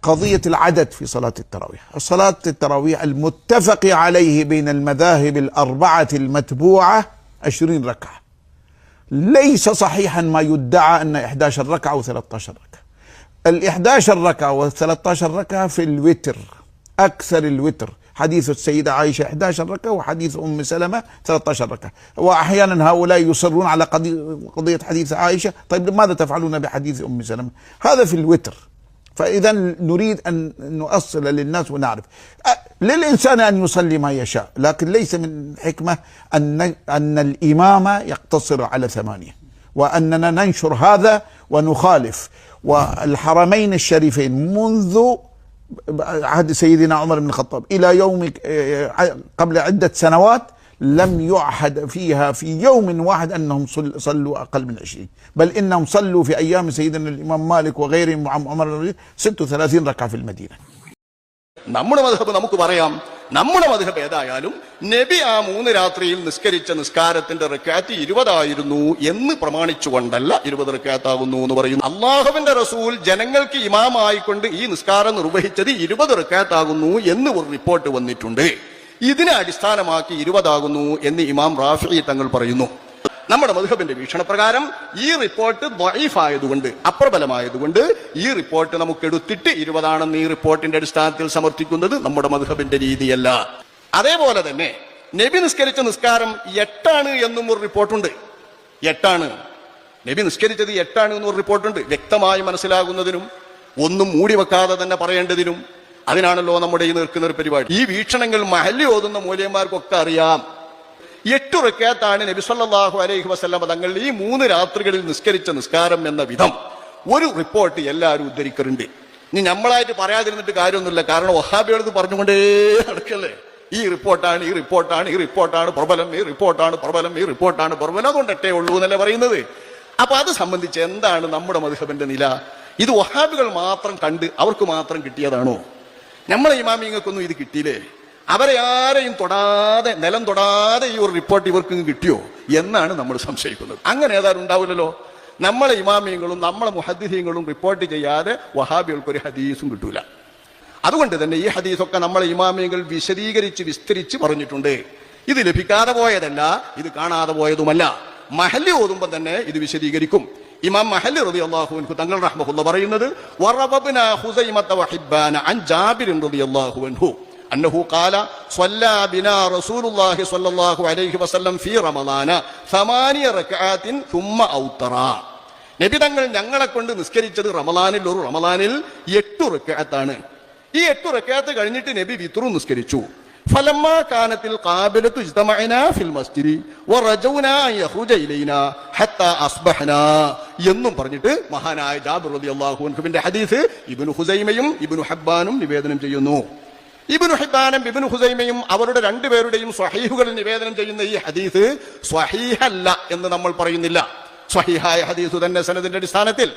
قضية العدد في صلاة التراويح. صلاة التراويح المتفق عليه بين المذاهب الأربعة المتبوعة 20 ركعة. ليس صحيحا ما يدعى أن 11 ركعة و 13 ركعة. ال11 ركعة و 13 ركعة في الوتر، أكثر الوتر. حديث السيدة عائشة 11 ركعة، وحديث أم سلمة 13 ركعة. وأحيانا هؤلاء يصرون على قضية حديث عائشة. طيب ماذا تفعلون بحديث أم سلمة؟ هذا في الوتر. فإذا نريد أن نؤصل للناس ونعرف للإنسان أن يصلي ما يشاء، لكن ليس من حكمة أن الإمام يقتصر على 8، وأننا ننشر هذا ونخالف. والحرمين الشريفين منذ عهد سيدنا عمر بن الخطاب إلى يوم قبل عدة سنوات لم يعهد فيها في يوم واحد أنهم صلوا أقل من 20، بل إنهم صلوا في أيام سيدنا الإمام مالك وغيرهم وعم عمر 36 ركعة في المدينة. നമ്മുടെ മദ്ഹബ് നമുക്ക് പറയാം. നമ്മുടെ മദ്ഹബ് ഏതായാലും നബി ആ 3 രാത്രിയിൽ നിസ്കരിച്ച നിസ്കാരത്തിന്റെ റക്അത്ത് 20 ആയിരുന്നു എന്ന് പ്രമാണിച്ചുകൊണ്ടല്ല 20 റക്അത്താകുന്നു എന്ന് പറയുന്നു. അല്ലാഹുവിന്റെ റസൂൽ ജനങ്ങൾക്ക് ഇമാമായിക്കൊണ്ട് ഈ നിസ്കാരം നിർവഹിച്ചത് 20 റക്അത്താകുന്നു എന്ന് ഒരു റിപ്പോർട്ട് വന്നിട്ടുണ്ട്. ഇതിനെ അടിസ്ഥാനമാക്കി 20 ആകുന്നു എന്ന് ഇമാം റാഫിഈ തങ്ങൾ പറയുന്നു. നമ്മുടെ മദ്ഹബിന്റെ വീക്ഷണപ്രകാരം ഈ റിപ്പോർട്ട് ദഈഫ് ആയതുകൊണ്ട്, അപ്രബലമായതുകൊണ്ട് ഈ റിപ്പോർട്ട് നമുക്ക് എടുത്തിട്ട് 20 ആണെന്ന് ഈ റിപ്പോർട്ടിന്റെ അടിസ്ഥാനത്തിൽ സമർത്ഥിക്കുന്നത് നമ്മുടെ മദ്ഹബിന്റെ രീതിയല്ല. അതേപോലെ തന്നെ നബി നിസ്കരിച്ച നിസ്കാരം 8 ആണ് എന്നും ഒരു റിപ്പോർട്ടുണ്ട്. 8 ആണ് നബി നിസ്കരിച്ചത് 8 ആണ് എന്നൊരു റിപ്പോർട്ടുണ്ട്. വ്യക്തമായി മനസ്സിലാകുന്നതിനും ഒന്നും മൂടി വെക്കാതെ തന്നെ പറയേണ്ടതിനും അതിനാണല്ലോ നമ്മുടെ ഈ നിൽക്കുന്ന ഒരു പരിപാടി. ഈ വീക്ഷണങ്ങൾ മഹല്ലി ഓതുന്ന മൂല്യന്മാർക്കൊക്കെ അറിയാം. 8 റക്അത്താണ് നബി സല്ലല്ലാഹു അലൈഹി വസല്ലം തങ്ങൾ ഈ 3 രാത്രികളിൽ നിസ്കരിച്ച നിസ്കാരം എന്ന വിധം ഒരു റിപ്പോർട്ട് എല്ലാവരും ഉദ്ധരിക്കാറുണ്ട്. ഇനി നമ്മളായിട്ട് പറയാതിരുന്നിട്ട് കാര്യമൊന്നുമില്ല. കാരണം വഹാബികളത് പറഞ്ഞുകൊണ്ടേ നടക്കല്ലേ. ഈ റിപ്പോർട്ടാണ്, ഈ റിപ്പോർട്ടാണ്, ഈ റിപ്പോർട്ടാണ് പ്രബലം, ഈ റിപ്പോർട്ടാണ് പ്രബലം, ഈ റിപ്പോർട്ടാണ് പ്രബലം, അതുകൊണ്ടൊറ്റേ ഉള്ളൂ എന്നല്ലേ പറയുന്നത്. അപ്പൊ അത് സംബന്ധിച്ച് എന്താണ് നമ്മുടെ മദ്ഹബിന്റെ നില? ഇത് വഹാബികൾ മാത്രം കണ്ട് അവർക്ക് മാത്രം കിട്ടിയതാണോ? നമ്മളെ ഇമാമിങ്ങൾക്കൊന്നും ഇത് കിട്ടിയില്ലേ? അവരെ ആരെയും തൊടാതെ, നിലം തൊടാതെ ഈ ഒരു റിപ്പോർട്ട് ഇവർക്ക് കിട്ടിയോ എന്നാണ് നമ്മൾ സംശയിക്കുന്നത്. അങ്ങനെ ഏതായാലും ഉണ്ടാവില്ലല്ലോ. നമ്മളെ ഇമാമിയങ്ങളും നമ്മളെ മുഹദ്ദിഥീങ്ങളും റിപ്പോർട്ട് ചെയ്യാതെ വഹാബികൾക്ക് ഒരു ഹദീസും കിട്ടൂല. അതുകൊണ്ട് തന്നെ ഈ ഹദീസൊക്കെ നമ്മളെ ഇമാമിയങ്ങൾ വിശദീകരിച്ച് വിസ്തരിച്ച് പറഞ്ഞിട്ടുണ്ട്. ഇത് ലഭിക്കാതെ പോയതല്ല, ഇത് കാണാതെ പോയതുമല്ല. മഹല്ലി ഓതുമ്പോൾ തന്നെ ഇത് വിശദീകരിക്കും. ഇമാം മഹല്ലി റളിയല്ലാഹു അൻഹു തങ്ങൾ റഹ്മഹുല്ലാഹ് പറയുന്നത് വറബബ്നാ ഖുസൈമത വഹിബ്ബാന അൻ ജാബിർ റളിയല്ലാഹു അൻഹു അന്നഹു ഖാല സ്വല്ലാ ബിനാ റസൂലുള്ളാഹി സ്വല്ലല്ലാഹു അലൈഹി വസല്ലം ഫീ റമളാന 8 റക്അത്തിൻ തുമ്മ ഔത്തറ. നബി തങ്ങൾ ഞങ്ങളെ കൊണ്ട് നിസ്കരിച്ചത് ഒരു റമളാനിൽ 8 റക്അത്താണ്. ഈ 8 റക്അത്ത് കഴിഞ്ഞിട്ട് നബി വിത്റും നിസ്കരിച്ചു. ഫലമ്മാ കാനത്തിൽ ഖാബിലത്തു ഇജ്തമഅനാ ഫിൽ മസ്ജിദി വറജൗനാ യഖ്റുജ ഇലൈനാ ഹത്താ അസ്ബഹനാ എന്നും പറഞ്ഞിട്ട് മഹാനായ ജാബിർ റളിയല്ലാഹു അൻഹുവിന്റെ ഹദീസ് ഇബ്നു ഖുസൈമയും ഇബ്നു ഹബ്ബാനും നിവേദനം ചെയ്യുന്നു. ഇബ്നു ഹിബ്ബാനും ഇബ്നു ഖുസൈമയും അവരുടെ രണ്ടുപേരുടെയും സ്വഹീഹുകളിൽ നിവേദനം ചെയ്യുന്ന ഈ ഹദീസ് സ്വഹീഹല്ല എന്ന് നമ്മൾ പറയുന്നില്ല. സ്വഹീഹായ ഹദീസ് തന്നെ സനദിന്റെ അടിസ്ഥാനത്തിൽ.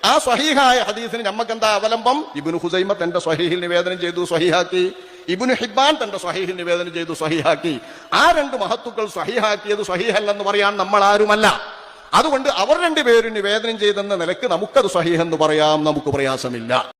ആ സ്വഹീഹായ ഹദീസിന് നമുക്ക് എന്താ അവലംബം? ഇബ്നു ഖുസൈമ തന്റെ സ്വഹീഹിൽ നിവേദനം ചെയ്തു, സ്വഹീഹാക്കി. ഇബ്നു ഹിബ്ബാൻ തന്റെ സ്വഹീഹിൽ നിവേദനം ചെയ്തു, സ്വഹീഹാക്കി. ആ രണ്ട് മഹത്തുക്കൾ സ്വഹീഹാക്കിയത് സ്വഹീഹല്ലെന്ന് പറയാൻ നമ്മൾ ആരുമല്ല. അതുകൊണ്ട് അവർ രണ്ടുപേരും നിവേദനം ചെയ്തെന്ന നിലക്ക് നമുക്കത് സ്വഹീഹ് എന്ന് പറയാം, നമുക്ക് പ്രയാസമില്ല.